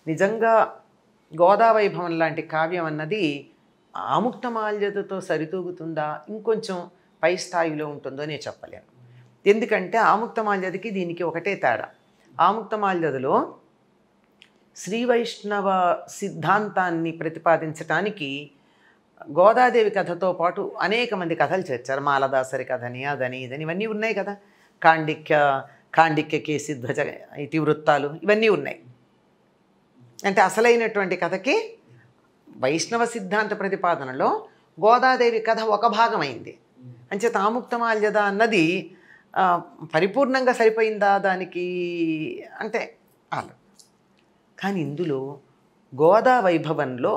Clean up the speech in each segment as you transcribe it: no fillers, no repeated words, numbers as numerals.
నిజంగా గోదావైభవం లాంటి కావ్యం అన్నది ఆముక్తమాల్యదతో సరితూగుతుందా, ఇంకొంచెం పై స్థాయిలో ఉంటుందో నేను చెప్పలేను. ఎందుకంటే ఆముక్తమాల్యదకి దీనికి ఒకటే తేడా. ఆముక్తమాల్యదలో శ్రీ వైష్ణవ సిద్ధాంతాన్ని ప్రతిపాదించటానికి గోదాదేవి కథతో పాటు అనేక మంది కథలు చేర్చారు. మాలదాసరి కథని, అదని ఇదని ఇవన్నీ ఉన్నాయి కదా. కాండిక్య కేసిధ్వజ ఇతివృత్తాలు ఇవన్నీ ఉన్నాయి. అంటే అసలైనటువంటి కథకి వైష్ణవ సిద్ధాంత ప్రతిపాదనలో గోదాదేవి కథ ఒక భాగమైంది. అంచేత ఆముక్తమాల్యద అన్నది పరిపూర్ణంగా సరిపోయిందా దానికి అంటే అలా. కానీ ఇందులో గోదా వైభవంలో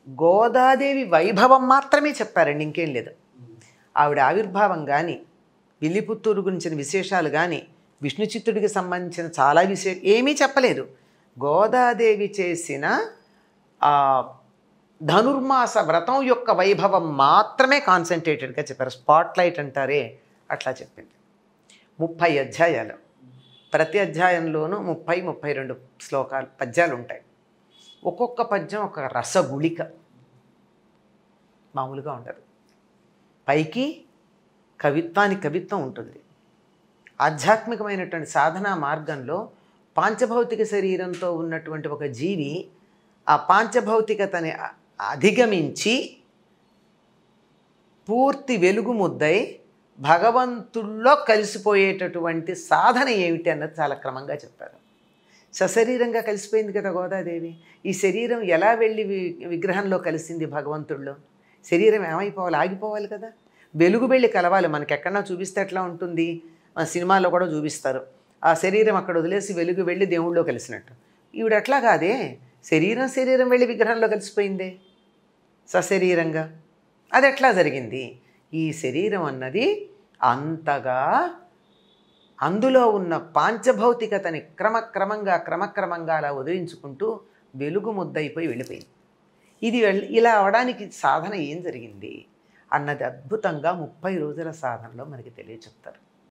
గోదాదేవి వైభవం మాత్రమే చెప్పారండి, ఇంకేం లేదు. ఆవిడ ఆవిర్భావం కానీ, విల్లిపుత్తూరు గురించిన విశేషాలు కానీ, విష్ణు చిత్తుడికి సంబంధించిన చాలా ఏమీ చెప్పలేదు. గోదాదేవి చేసిన ధనుర్మాస వ్రతం యొక్క వైభవం మాత్రమే కాన్సన్ట్రేటెడ్గా చెప్పారు. స్పాట్లైట్ అంటారే అట్లా చెప్పింది. 30 అధ్యాయాలు, ప్రతి అధ్యాయంలోనూ 30-32 శ్లోకాలు పద్యాలు ఉంటాయి. ఒక్కొక్క పద్యం ఒక రసగుళిక, మామూలుగా ఉండదు. పైకి కవిత్వానికి కవిత్వం ఉంటుంది. ఆధ్యాత్మికమైనటువంటి సాధనా మార్గంలో పాంచభౌతిక శరీరంతో ఉన్నటువంటి ఒక జీవి ఆ పాంచభౌతికతని అధిగమించి పూర్తి వెలుగు ముద్దై భగవంతుల్లో కలిసిపోయేటటువంటి సాధన ఏమిటి అన్నది చాలా క్రమంగా చెప్పారు. సశరీరంగా కలిసిపోయింది కదా గోదాదేవి. ఈ శరీరం ఎలా వెళ్ళి విగ్రహంలో కలిసింది భగవంతుల్లో? శరీరం ఏమైపోవాలి, ఆగిపోవాలి కదా. వెలుగు వెళ్ళి కలవాలి. మనకి ఎక్కడన్నా చూపిస్తే ఎట్లా ఉంటుంది, మన సినిమాలో కూడా చూపిస్తారు. ఆ శరీరం అక్కడ వదిలేసి వెలుగు వెళ్ళి దేవుళ్ళలో కలిసినట్టు. ఈవిడ అట్లా కాదే, శరీరం వెళ్ళి విగ్రహంలో కలిసిపోయిందే సశరీరంగా. అది ఎట్లా జరిగింది? ఈ శరీరం అన్నది అంతగా అందులో ఉన్న పాంచభౌతికతని క్రమక్రమంగా అలా వదిలించుకుంటూ వెలుగు ముద్దయిపోయి వెళ్ళిపోయింది. ఇది ఇలా అవడానికి సాధన ఏం జరిగింది అన్నది అద్భుతంగా 30 రోజుల సాధనలో మనకి తెలియచెప్తారు.